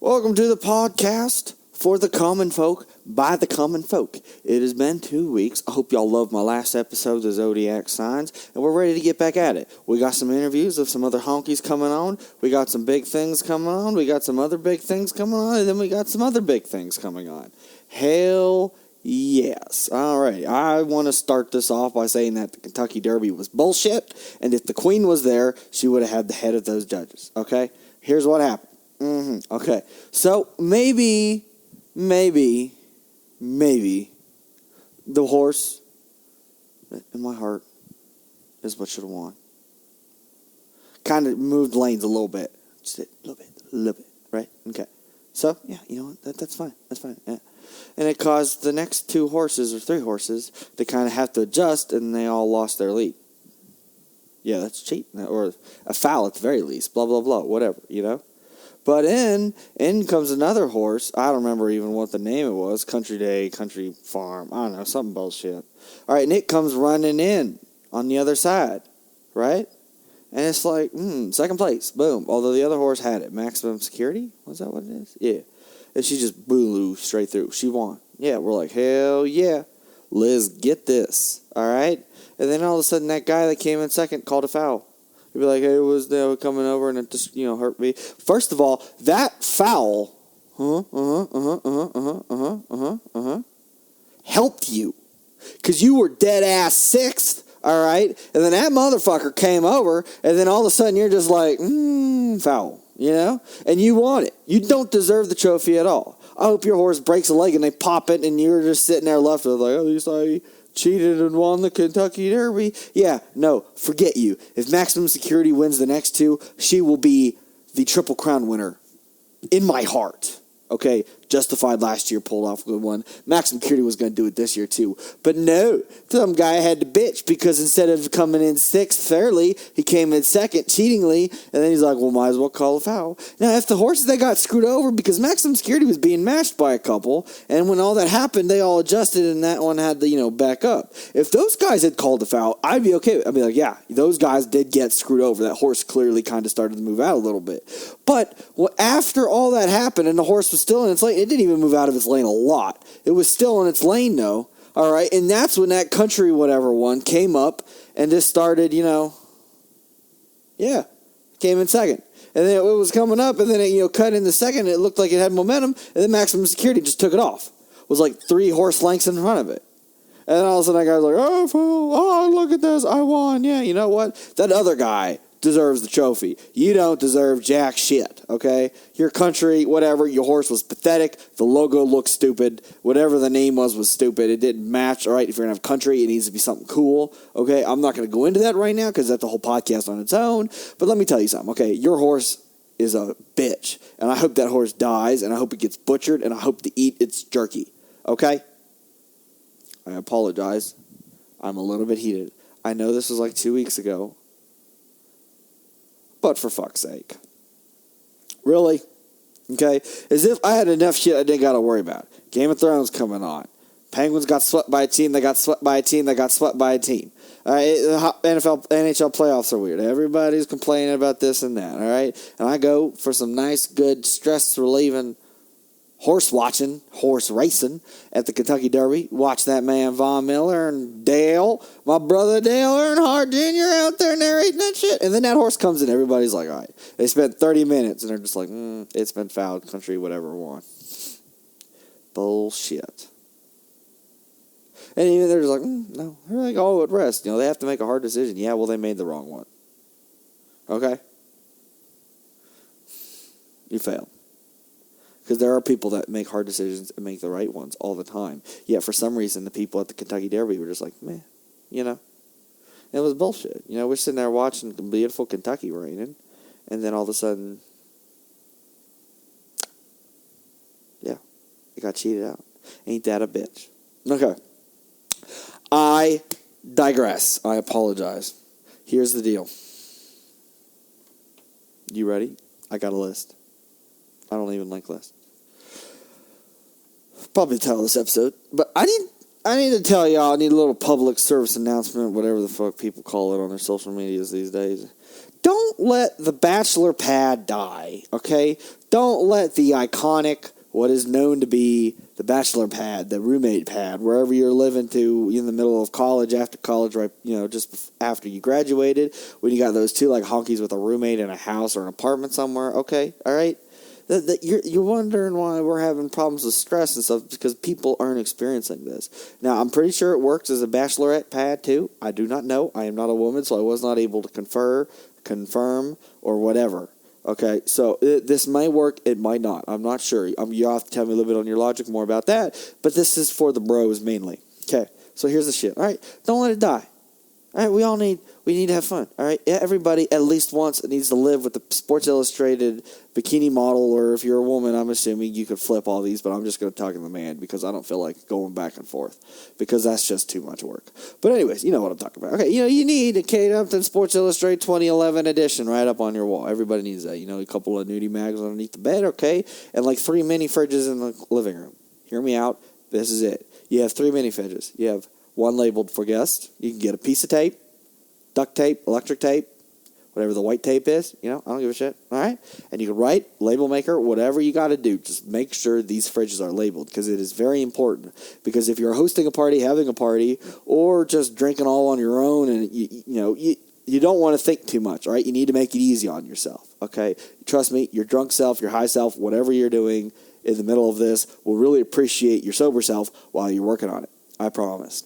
Welcome to the podcast for the common folk, by the common folk. It has been 2 weeks. I hope y'all loved my last episode, the Zodiac Signs, and we're ready to get back at it. We got some interviews of some other honkies coming on. We got some big things coming on. We got some other big things coming on, and then we got some other big things coming on. Hell yes. All right. I want to start this off by saying that the Kentucky Derby was bullshit, and if the Queen was there, she would have had the head of those judges. Okay? Here's what happened. Okay, so maybe the horse in my heart is what should have won. Kind of moved lanes a little bit. Just a little bit, right? Okay. So, yeah, you know what? That's fine. Yeah. And it caused the next two horses or three horses to kind of have to adjust, and they all lost their lead. Yeah, that's cheating. Or a foul at the very least. Blah, blah, blah. Whatever, you know? But in comes another horse. I don't remember even what the name it was. Country Day, Country Farm. I don't know, something bullshit. All right, and it comes running in on the other side, right? And it's like, second place, boom. Although the other horse had it. Maximum Security? Was that what it is? Yeah. And she just blew straight through. She won. Yeah, we're like, hell yeah. Liz, get this. All right? And then all of a sudden, that guy that came in second called a foul. You'd be like, hey, they were coming over and it just, hurt me. First of all, that foul, helped you. Because you were dead ass sixth, all right? And then that motherfucker came over, and then all of a sudden you're just like, foul, And you want it. You don't deserve the trophy at all. I hope your horse breaks a leg and they pop it, and you're just sitting there left with like, at least I cheated and won the Kentucky Derby. Yeah, no, forget you. If Maximum Security wins the next two, she will be the Triple Crown winner in my heart. Okay, Justified last year pulled off a good one. Maximum Security was going to do it this year too. But no, some guy had to bitch because instead of coming in sixth fairly, he came in second cheatingly, and then he's like, well, might as well call a foul. Now, if the horses, they got screwed over because Maximum Security was being matched by a couple, and when all that happened, they all adjusted, and that one had to, back up. If those guys had called a foul, I'd be okay. I'd be like, yeah, those guys did get screwed over. That horse clearly kind of started to move out a little bit. But after all that happened, and the horse was still in its lane, it didn't even move out of its lane a lot. It was still in its lane, though. All right, and that's when that country whatever one came up and just started, came in second. And then it was coming up, and then it, cut in the second. It looked like it had momentum, and then Maximum Security just took it off. It was like 3 horse lengths in front of it. And then all of a sudden that guy was like, oh, fool, oh, look at this, I won. Yeah, you know what? That other guy deserves the trophy. You don't deserve jack shit, okay? Your country, whatever, your horse was pathetic. The logo looked stupid. Whatever the name was stupid. It didn't match, all right? If you're going to have country, it needs to be something cool, okay? I'm not going to go into that right now because that's a whole podcast on its own. But let me tell you something, okay? Your horse is a bitch, and I hope that horse dies, and I hope it gets butchered, and I hope to eat its jerky, okay? I apologize. I'm a little bit heated. I know this was like 2 weeks ago, but for fuck's sake. Really? Okay? As if I had enough shit I didn't got to worry about. Game of Thrones coming on. Penguins got swept by a team. They got swept by a team. They got swept by a team. All right? NHL playoffs are weird. Everybody's complaining about this and that. All right? And I go for some nice, good, stress-relieving horse racing at the Kentucky Derby. Watch that man Von Miller and Dale, my brother Dale Earnhardt Jr. out there narrating that shit. And then that horse comes in. Everybody's like, all right. They spent 30 minutes and they're just like, it's been fouled. Country, whatever, won. Bullshit. And even they're just like, no. They're like, at rest. They have to make a hard decision. Yeah, well, they made the wrong one. Okay? You failed. Because there are people that make hard decisions and make the right ones all the time. Yet for some reason, the people at the Kentucky Derby were just like, meh, It was bullshit. We're sitting there watching beautiful Kentucky raining, and then all of a sudden, yeah, it got cheated out. Ain't that a bitch? Okay. I digress. I apologize. Here's the deal. You ready? I got a list. I don't even like lists. Probably the title of this episode. But I need to tell y'all, I need a little public service announcement, whatever the fuck people call it on their social medias these days. don't let the bachelor pad die, okay? Don't let the iconic, what is known to be the bachelor pad, the roommate pad, wherever you're living to in the middle of college, after college, right, just after you graduated, when you got those two like honkies with a roommate in a house or an apartment somewhere, okay, all right? You're wondering why we're having problems with stress and stuff, because people aren't experiencing this. Now, I'm pretty sure it works as a bachelorette pad, too. I do not know. I am not a woman, so I was not able to confirm, or whatever. Okay, so this might work, it might not. I'm not sure. You'll have to tell me a little bit on your logic more about that, but this is for the bros mainly. Okay, so here's the shit. All right, don't let it die. All right, we need to have fun. All right, everybody at least once needs to live with the Sports Illustrated bikini model, or if you're a woman, I'm assuming you could flip all these, but I'm just going to talk to the man because I don't feel like going back and forth because that's just too much work. But anyways, you know what I'm talking about. Okay, you need a Kate Upton Sports Illustrated 2011 edition right up on your wall. Everybody needs that. A couple of nudie mags underneath the bed, okay, and like 3 mini fridges in the living room. Hear me out. This is it. You have 3 mini fridges. You have one labeled for guests. You can get a piece of tape, duct tape, electric tape, whatever the white tape is. I don't give a shit. All right? And you can write, label maker, whatever you got to do. Just make sure these fridges are labeled because it is very important. Because if you're hosting a party, having a party, or just drinking all on your own, and you don't want to think too much, all right? You need to make it easy on yourself, okay? Trust me, your drunk self, your high self, whatever you're doing in the middle of this will really appreciate your sober self while you're working on it. I promise.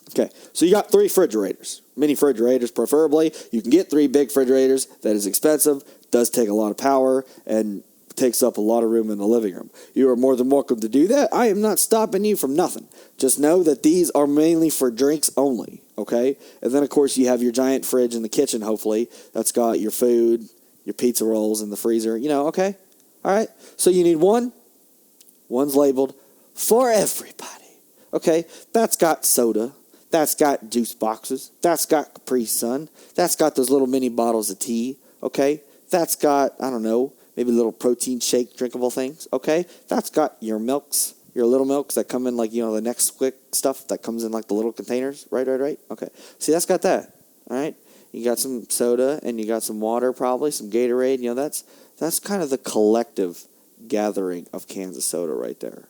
Okay, so you got 3 refrigerators, mini refrigerators preferably. You can get 3 big refrigerators. That is expensive, does take a lot of power, and takes up a lot of room in the living room. You are more than welcome to do that. I am not stopping you from nothing. Just know that these are mainly for drinks only, okay? And then, of course, you have your giant fridge in the kitchen, hopefully. That's got your food, your pizza rolls in the freezer, okay? All right, so you need one. One's labeled for everybody, okay? That's got soda. That's got juice boxes. That's got Capri Sun. That's got those little mini bottles of tea, okay? That's got, I don't know, maybe little protein shake drinkable things, okay? That's got your milks, your little milks that come in like, the Next Quick stuff that comes in like the little containers, right? Okay. See, that's got that, all right? You got some soda and you got some water probably, some Gatorade. That's kind of the collective gathering of cans of soda right there.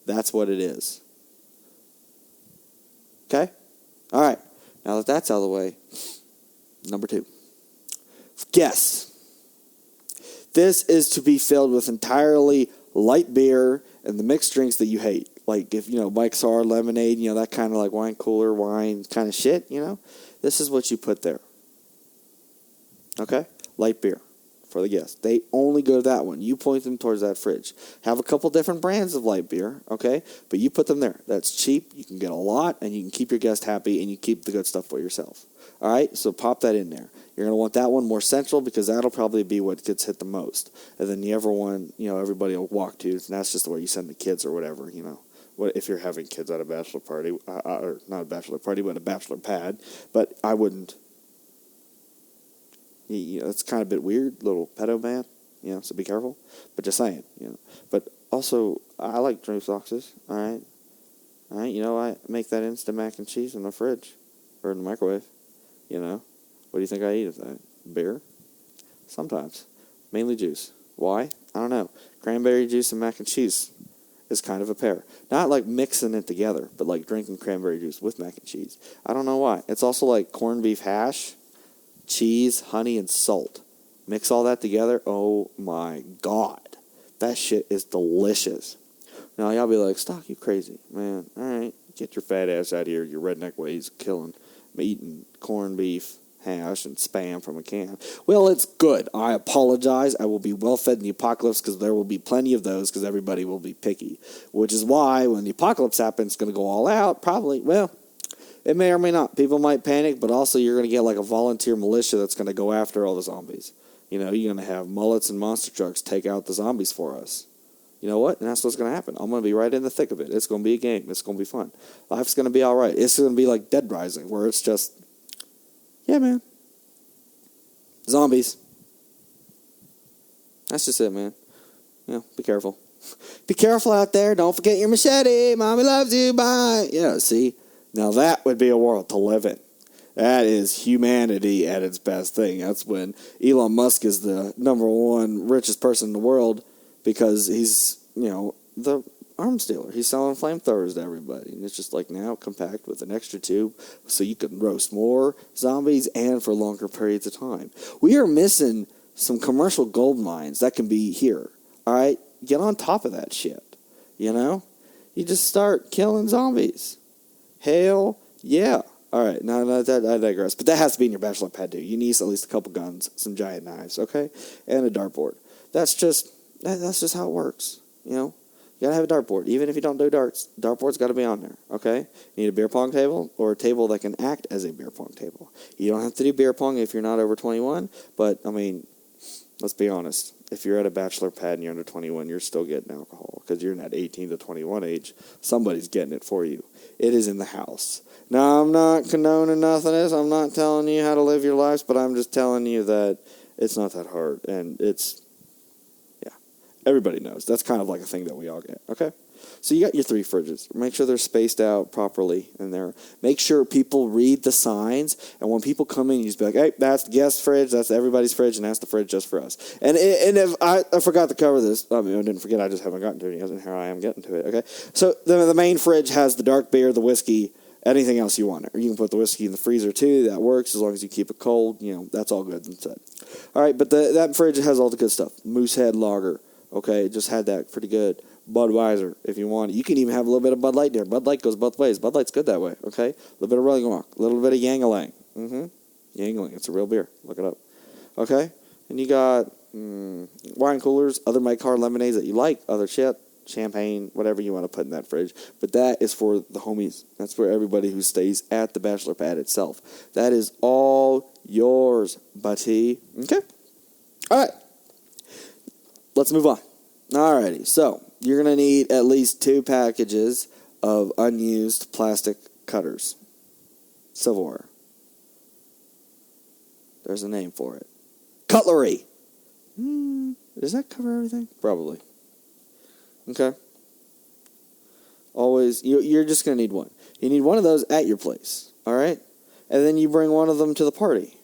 That's what it is. Okay? All right, now that that's out of the way, number 2. Guests. This is to be filled with entirely light beer and the mixed drinks that you hate. Like if, Mike's Hard Lemonade, that kind of like wine cooler, wine kind of shit, This is what you put there. Okay? Light beer for the guests. They only go to that one. You point them towards that fridge. Have a couple different brands of light beer, okay? But you put them there. That's cheap. You can get a lot, and you can keep your guest happy, and you keep the good stuff for yourself. All right? So pop that in there. You're going to want that one more central because that'll probably be what gets hit the most. And then the other one, everybody will walk to, and that's just where you send the kids or whatever, What if you're having kids at a bachelor party, or not a bachelor party, but a bachelor pad. But I wouldn't. It's kind of a bit weird, little pedo man, so be careful. But just saying, But also, I like juice boxes, all right? I make that instant mac and cheese in the fridge or in the microwave, What do you think I eat with that? Beer? Sometimes. Mainly juice. Why? I don't know. Cranberry juice and mac and cheese is kind of a pair. Not like mixing it together, but like drinking cranberry juice with mac and cheese. I don't know why. It's also like corned beef hash, cheese, honey, and salt. Mix all that together. Oh my God. That shit is delicious. Now y'all be like, Stock, you crazy. Man, all right. Get your fat ass out of here. Your redneck ways of killing, eating corned beef, hash, and Spam from a can. Well, it's good. I apologize. I will be well fed in the apocalypse because there will be plenty of those because everybody will be picky. Which is why when the apocalypse happens, it's going to go all out. Probably, it may or may not. People might panic, but also you're going to get like a volunteer militia that's going to go after all the zombies. You're going to have mullets and monster trucks take out the zombies for us. You know what? And that's what's going to happen. I'm going to be right in the thick of it. It's going to be a game. It's going to be fun. Life's going to be all right. It's going to be like Dead Rising, where it's just, yeah, man. Zombies. That's just it, man. Be careful. Be careful out there. Don't forget your machete. Mommy loves you. Bye. Yeah, see? Now that would be a world to live in. That is humanity at its best thing. That's when Elon Musk is the number one richest person in the world because he's, the arms dealer. He's selling flamethrowers to everybody. And it's just like now compact with an extra tube so you can roast more zombies and for longer periods of time. We are missing some commercial gold mines that can be here. All right? Get on top of that shit. You just start killing zombies. Hell yeah. All right, now I digress. But that has to be in your bachelor pad, too. You need at least a couple guns, some giant knives, okay? And a dartboard. That's just how it works, You got to have a dartboard. Even if you don't do darts, dartboard's got to be on there, okay? You need a beer pong table or a table that can act as a beer pong table. You don't have to do beer pong if you're not over 21, but, let's be honest. If you're at a bachelor pad and you're under 21, you're still getting alcohol because you're in that 18 to 21 age. Somebody's getting it for you. It is in the house. Now, I'm not condoning nothing of this. I'm not telling you how to live your lives, but I'm just telling you that it's not that hard. And everybody knows. That's kind of like a thing that we all get, okay? So you got your 3 fridges. Make sure they're spaced out properly in there. Make sure people read the signs. And when people come in, you just be like, hey, that's the guest fridge, that's everybody's fridge, and that's the fridge just for us. And if I forgot to cover this. I didn't forget. I just haven't gotten to it yet. And here I am getting to it, okay? So the main fridge has the dark beer, the whiskey, anything else you want. Or you can put the whiskey in the freezer, too. That works as long as you keep it cold. That's all good and said. All right, but that fridge has all the good stuff. Moosehead Lager, okay? It just had that pretty good. Budweiser, if you want. You can even have a little bit of Bud Light there. Bud Light goes both ways. Bud Light's good that way, okay? A little bit of Rolling Rock, a little bit of Yangling. Yangling, it's a real beer. Look it up. Okay? And you got wine coolers, other My Car lemonades that you like, other shit, champagne, whatever you want to put in that fridge. But that is for the homies. That's for everybody who stays at the bachelor pad itself. That is all yours, buddy. Okay? All right. Let's move on. Alrighty, so you're going to need at least 2 packages of unused plastic cutters. Silverware. There's a name for it. Cutlery. Does that cover everything? Probably. Okay. Always, you're just going to need one. You need one of those at your place, all right? And then you bring one of them to the party.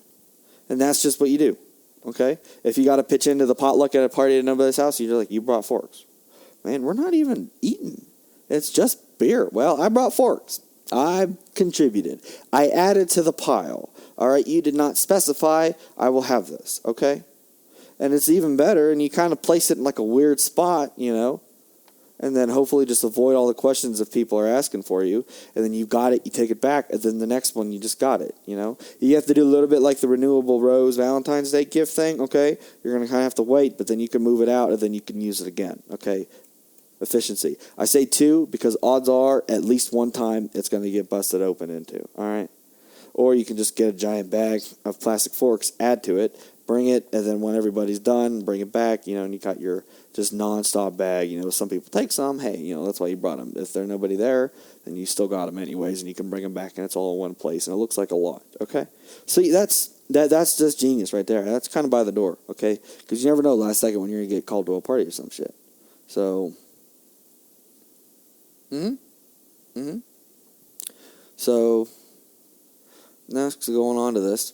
And that's just what you do. Okay? If you got to pitch into the potluck at a party at nobody's house, you're like, you brought forks. Man, we're not even eating. It's just beer. Well, I brought forks. I contributed. I added to the pile. All right? You did not specify, I will have this. Okay? And it's even better, and you kind of place it in like a weird spot, and then hopefully just avoid all the questions if people are asking for you. And then you got it, you take it back, and then the next one, you just got it, You have to do a little bit like the Renewable Rose Valentine's Day gift thing, okay? You're going to kind of have to wait, but then you can move it out, and then you can use it again, okay? Efficiency. I say 2 because odds are at least one time it's going to get busted open into, all right? Or you can just get a giant bag of plastic forks, add to it, bring it, and then when everybody's done, bring it back, and you got your just non-stop bag. Some people take some. Hey, that's why you brought them. If there's nobody there, then you still got them anyways, and you can bring them back, and it's all in one place, and it looks like a lot, okay? So that's just genius right there. That's kind of by the door, okay? Because you never know last second when you're going to get called to a party or some shit. So, So, next going on to this.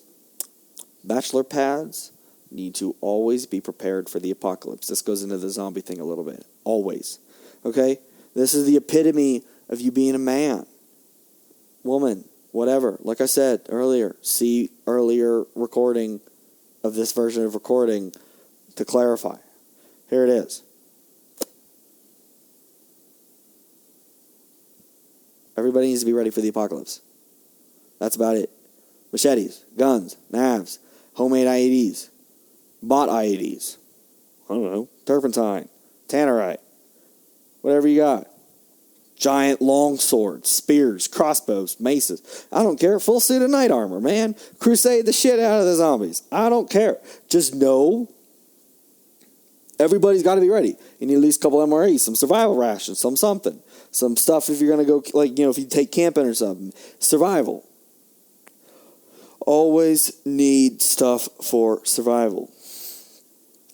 Bachelor pads need to always be prepared for the apocalypse. This goes into the zombie thing a little bit. Always. Okay? This is the epitome of you being a man, woman, whatever. Like I said earlier, see earlier recording of this version of recording to clarify. Here it is. Everybody needs to be ready for the apocalypse. That's about it. Machetes, guns, knives, homemade IEDs, bought IEDs, I don't know, turpentine, tannerite, whatever you got. Giant long swords, spears, crossbows, maces. I don't care. Full suit of knight armor, man. Crusade the shit out of the zombies. I don't care. Just know everybody's got to be ready. You need at least a couple MREs, some survival rations, some something. Some stuff if you're going to go, if you take camping or something. Survival. Always need stuff for survival.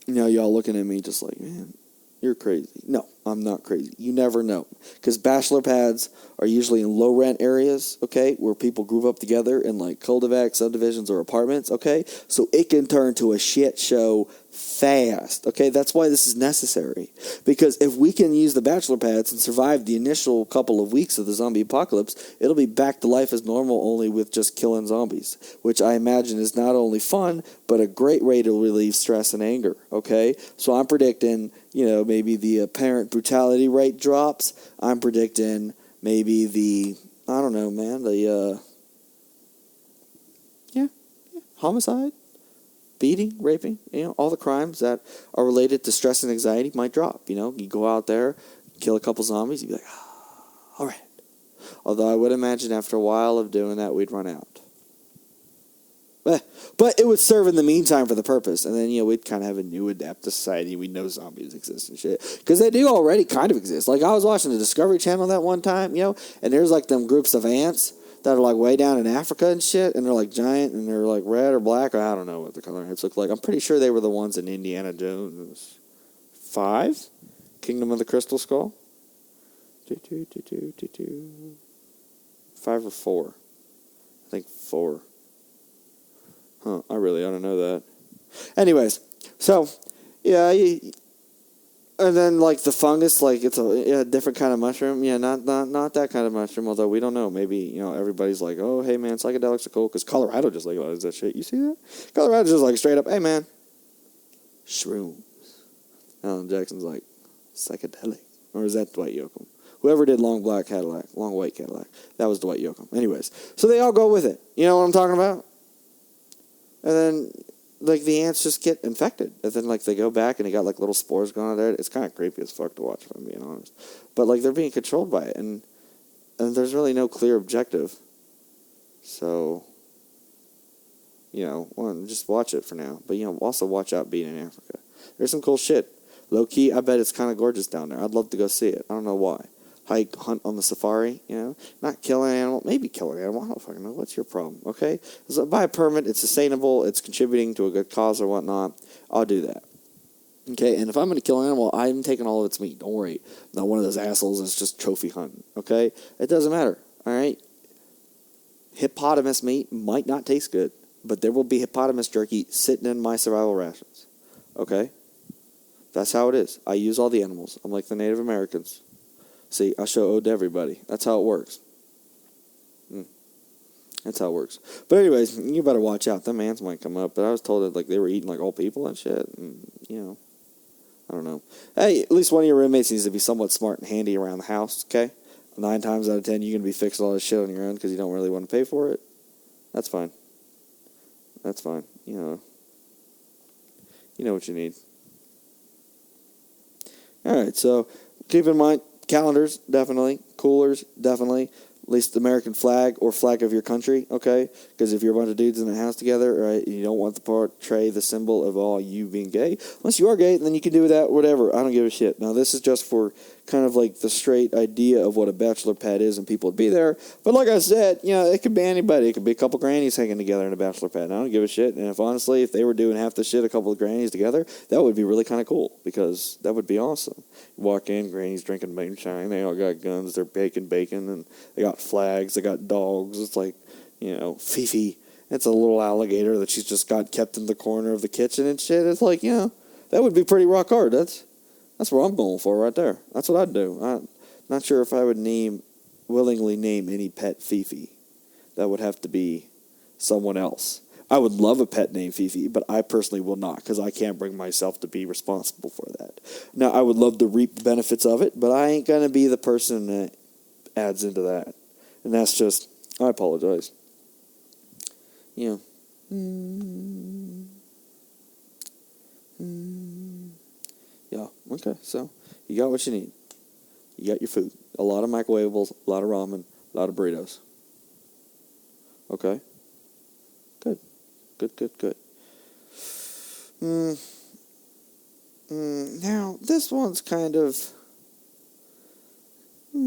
Y'all looking at me just like, man, you're crazy. No, I'm not crazy. You never know. Because bachelor pads are usually in low rent areas, okay, where people group up together in like cul-de-sac subdivisions or apartments, okay? So it can turn to a shit show fast, okay? That's why this is necessary. Because if we can use the bachelor pads and survive the initial couple of weeks of the zombie apocalypse, it'll be back to life as normal, only with just killing zombies, which I imagine is not only fun, but a great way to relieve stress and anger, okay? So I'm predicting, maybe the apparent brutality rate drops. I'm predicting maybe I don't know, man, homicide, beating, raping, all the crimes that are related to stress and anxiety might drop. You go out there, kill a couple zombies, you'd be like, all right. Although I would imagine after a while of doing that, we'd run out. But it would serve in the meantime for the purpose. And then, we'd kind of have a new adaptive society. We know zombies exist and shit. Because they do already kind of exist. Like, I was watching the Discovery Channel that one time, and there's like them groups of ants that are like way down in Africa and shit. And they're like giant and they're like red or black. Or I don't know what the color ants look like. I'm pretty sure they were the ones in Indiana Jones 5? Kingdom of the Crystal Skull? 5 or 4? I think 4. I don't know that. Anyways, so, yeah, and then, like, the fungus, like, it's a different kind of mushroom. Yeah, not that kind of mushroom, although we don't know. Maybe, everybody's like, oh, hey, man, psychedelics are cool, because Colorado just legalized that shit. You see that? Colorado's just like, straight up, hey, man, shrooms. Alan Jackson's like, psychedelic. Or is that Dwight Yoakam? Whoever did Long White Cadillac, that was Dwight Yoakam. Anyways, so they all go with it. You know what I'm talking about? And then, like, the ants just get infected. And then, like, they go back and they got, like, little spores going on there. It's kind of creepy as fuck to watch, if I'm being honest. But, like, they're being controlled by it. And there's really no clear objective. So, just watch it for now. But, also watch out being in Africa. There's some cool shit. Low-key, I bet it's kind of gorgeous down there. I'd love to go see it. I don't know why. Hike, hunt on the safari, not kill an animal, maybe kill an animal, I don't fucking know, what's your problem, okay? So buy a permit, it's sustainable, it's contributing to a good cause or whatnot, I'll do that, okay? And if I'm going to kill an animal, I'm taking all of its meat, don't worry, not one of those assholes that's just trophy hunting, okay? It doesn't matter, all right? Hippopotamus meat might not taste good, but there will be hippopotamus jerky sitting in my survival rations, okay? That's how it is. I use all the animals, I'm like the Native Americans. See, I show ode to everybody. That's how it works. That's how it works. But anyways, you better watch out. Them ants might come up. But I was told that like they were eating like old people and shit. And, I don't know. Hey, at least one of your roommates needs to be somewhat smart and handy around the house, okay? 9 times out of 10, you're going to be fixing all this shit on your own because you don't really want to pay for it. That's fine. That's fine. You know what you need. All right, so keep in mind, calendars, definitely. Coolers, definitely. At least the American flag or flag of your country, okay? Because if you're a bunch of dudes in the house together, right, you don't want to portray the symbol of all you being gay. Unless you are gay, then you can do that, whatever. I don't give a shit. Now, this is just for kind of like the straight idea of what a bachelor pad is and people would be there. But like I said, it could be anybody. It could be a couple grannies hanging together in a bachelor pad. And I don't give a shit. And if they were doing half the shit a couple of grannies together, that would be really kind of cool because that would be awesome. You walk in, grannies drinking moonshine. They all got guns. They're baking bacon. And they got flags. They got dogs. It's like, Fifi. It's a little alligator that she's just got kept in the corner of the kitchen and shit. It's like, that would be pretty rock hard. That's what I'm going for right there. That's what I'd do. I'm not sure if I would willingly name any pet Fifi. That would have to be someone else. I would love a pet named Fifi, but I personally will not because I can't bring myself to be responsible for that. Now, I would love to reap the benefits of it, but I ain't going to be the person that adds into that. And that's just, I apologize. Yeah, okay, so you got what you need. You got your food. A lot of microwavables, a lot of ramen, a lot of burritos. Okay? Good. Now, this one's kind of... you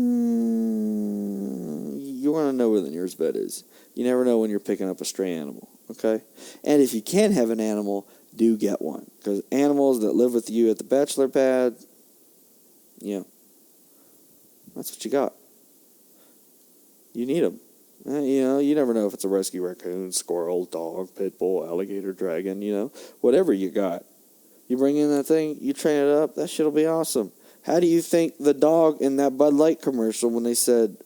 want to know where the nearest vet is. You never know when you're picking up a stray animal, okay? And if you can have an animal, do get one. Because animals that live with you at the bachelor pad, Yeah. That's what you got. You need them. You never know if it's a rescue raccoon, squirrel, dog, pit bull, alligator, dragon, whatever you got. You bring in that thing, you train it up, that shit'll be awesome. How do you think the dog in that Bud Light commercial, when they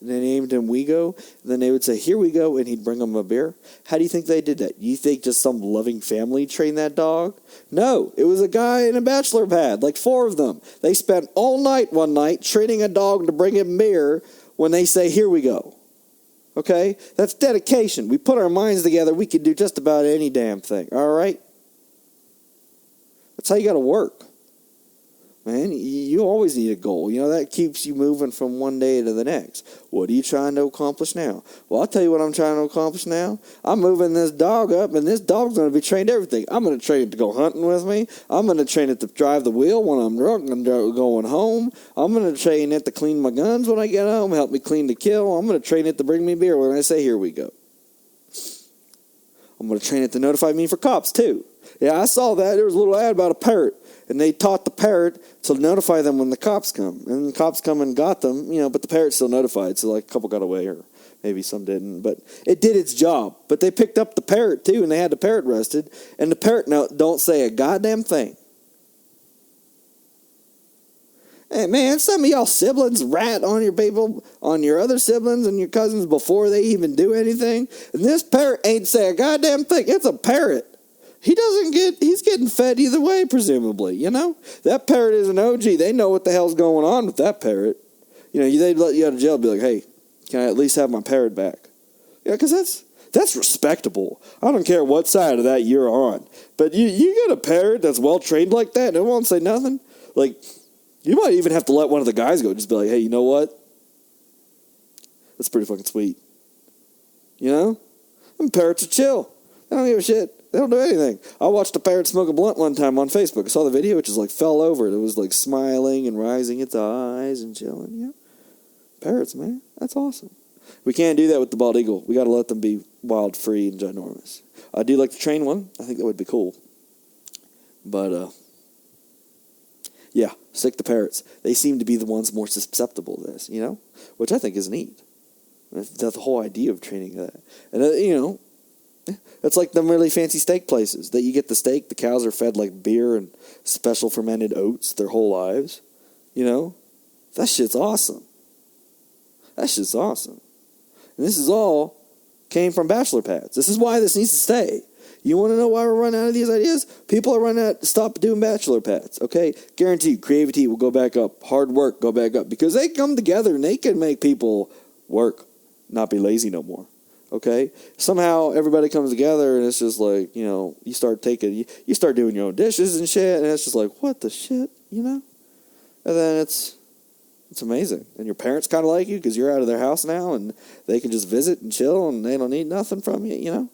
named him Wego, and then they would say, here we go, and he'd bring them a beer? How do you think they did that? You think just some loving family trained that dog? No, it was a guy in a bachelor pad, like 4 of them. They spent all night one night training a dog to bring him beer when they say, here we go. Okay? That's dedication. We put our minds together, we can do just about any damn thing, all right? That's how you got to work. Man, you always need a goal. That keeps you moving from one day to the next. What are you trying to accomplish now? Well, I'll tell you what I'm trying to accomplish now. I'm moving this dog up, and this dog's going to be trained everything. I'm going to train it to go hunting with me. I'm going to train it to drive the wheel when I'm drunk and going home. I'm going to train it to clean my guns when I get home, help me clean the kill. I'm going to train it to bring me beer when I say, here we go. I'm going to train it to notify me for cops, too. Yeah, I saw that. There was a little ad about a parrot. And they taught the parrot to notify them when the cops come. And the cops come and got them, but the parrot's still notified. So, a couple got away, or maybe some didn't. But it did its job. But they picked up the parrot, too, and they had the parrot arrested. And the parrot don't say a goddamn thing. Hey, man, some of y'all siblings rat on your people, on your other siblings and your cousins before they even do anything. And this parrot ain't say a goddamn thing. It's a parrot. He's getting fed either way, presumably, That parrot is an OG. They know what the hell's going on with that parrot. They'd let you out of jail and be like, hey, can I at least have my parrot back? Yeah, because that's respectable. I don't care what side of that you're on. But you get a parrot that's well-trained like that, and it won't say nothing. Like, you might even have to let one of the guys go. Just be like, hey, you know what? That's pretty fucking sweet. And parrots are chill. They don't give a shit. They don't do anything. I watched a parrot smoke a blunt one time on Facebook. I saw the video. It just fell over. It was smiling and rising its eyes and chilling. Parrots, man. That's awesome. We can't do that with the bald eagle. We got to let them be wild, free, and ginormous. I do like to train one. I think that would be cool. But, yeah, stick to parrots. They seem to be the ones more susceptible to this, which I think is neat. That's the whole idea of training that. And, it's like them really fancy steak places that you get the steak. The cows are fed beer and special fermented oats their whole lives. That shit's awesome. That shit's awesome. And this is all came from bachelor pads. This is why this needs to stay. You want to know why we're running out of these ideas? People are running out. Stop doing bachelor pads, okay? Guarantee you, creativity will go back up. Hard work go back up. Because they come together and they can make people work, not be lazy no more. Okay? Somehow everybody comes together and it's just you start doing your own dishes and shit, and it's just what the shit, And then it's amazing. And your parents kind of like you because you're out of their house now and they can just visit and chill and they don't need nothing from you,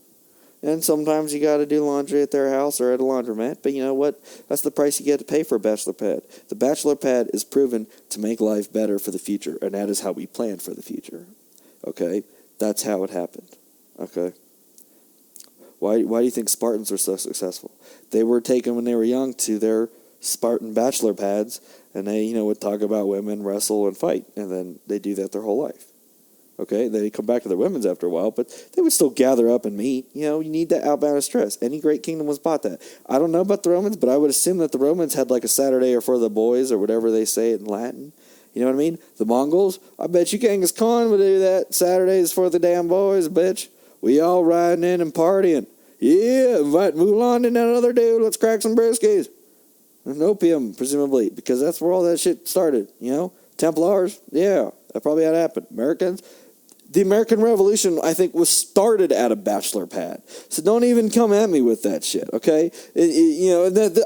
And sometimes you got to do laundry at their house or at a laundromat, but you know what? That's the price you get to pay for a bachelor pad. The bachelor pad is proven to make life better for the future, and that is how we plan for the future. Okay? That's how it happened, okay? Why do you think Spartans were so successful? They were taken when they were young to their Spartan bachelor pads, and they, would talk about women, wrestle, and fight, and then they do that their whole life, okay? They come back to their women's after a while, but they would still gather up and meet. You need that outbound of stress. Any great kingdom was bought that. I don't know about the Romans, but I would assume that the Romans had a Saturday or for the boys or whatever they say it in Latin. You know what I mean? The Mongols, I bet you Genghis Khan would do that. Saturdays for the damn boys, bitch. We all riding in and partying. Yeah, invite Mulan and that other dude. Let's crack some briskies. And opium, presumably, because that's where all that shit started, Templars, yeah, that probably had happened. Americans, the American Revolution, I think, was started at a bachelor pad. So don't even come at me with that shit, okay?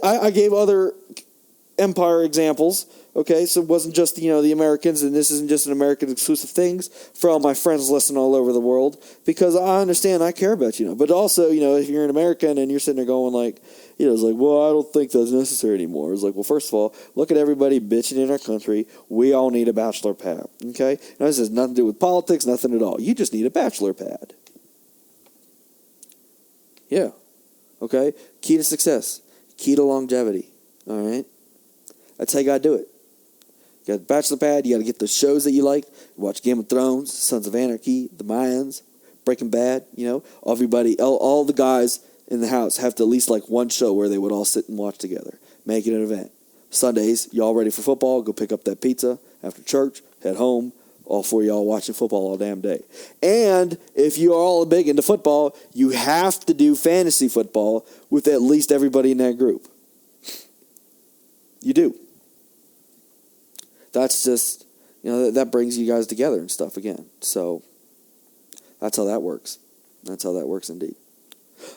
I gave other empire examples. Okay, so it wasn't just, the Americans, and this isn't just an American exclusive thing for all my friends listening all over the world, because I understand, I care about you. But also, if you're an American and you're sitting there going it's well, I don't think that's necessary anymore. It's well, first of all, look at everybody bitching in our country. We all need a bachelor pad, okay? Now, this has nothing to do with politics, nothing at all. You just need a bachelor pad. Yeah, okay? Key to success. Key to longevity, all right? That's how you got to do it. You got the Bachelor Pad. You got to get the shows that you like. Watch Game of Thrones, Sons of Anarchy, The Mayans, Breaking Bad. Everybody, all the guys in the house have to at least like one show where they would all sit and watch together. Make it an event. Sundays, y'all ready for football? Go pick up that pizza after church. Head home. All four of y'all watching football all damn day. And if you are all big into football, you have to do fantasy football with at least everybody in that group. You do. That's just, that brings you guys together and stuff again. So that's how that works. That's how that works indeed.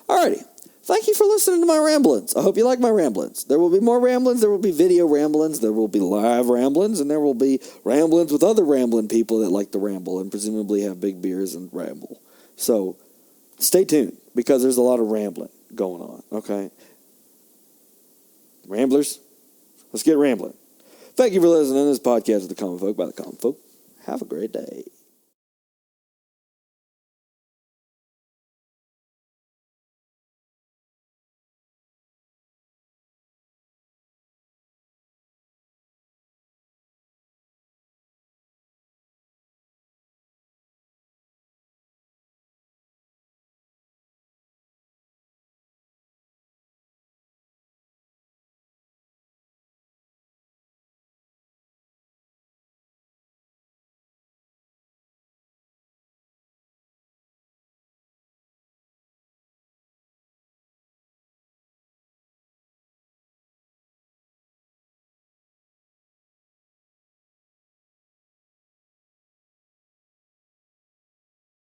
Alrighty. Thank you for listening to my ramblings. I hope you like my ramblings. There will be more ramblings. There will be video ramblings. There will be live ramblings. And there will be ramblings with other rambling people that like to ramble and presumably have big beers and ramble. So stay tuned because there's a lot of rambling going on, okay? Ramblers, let's get rambling. Thank you for listening to this podcast of The Common Folk by The Common Folk. Have a great day.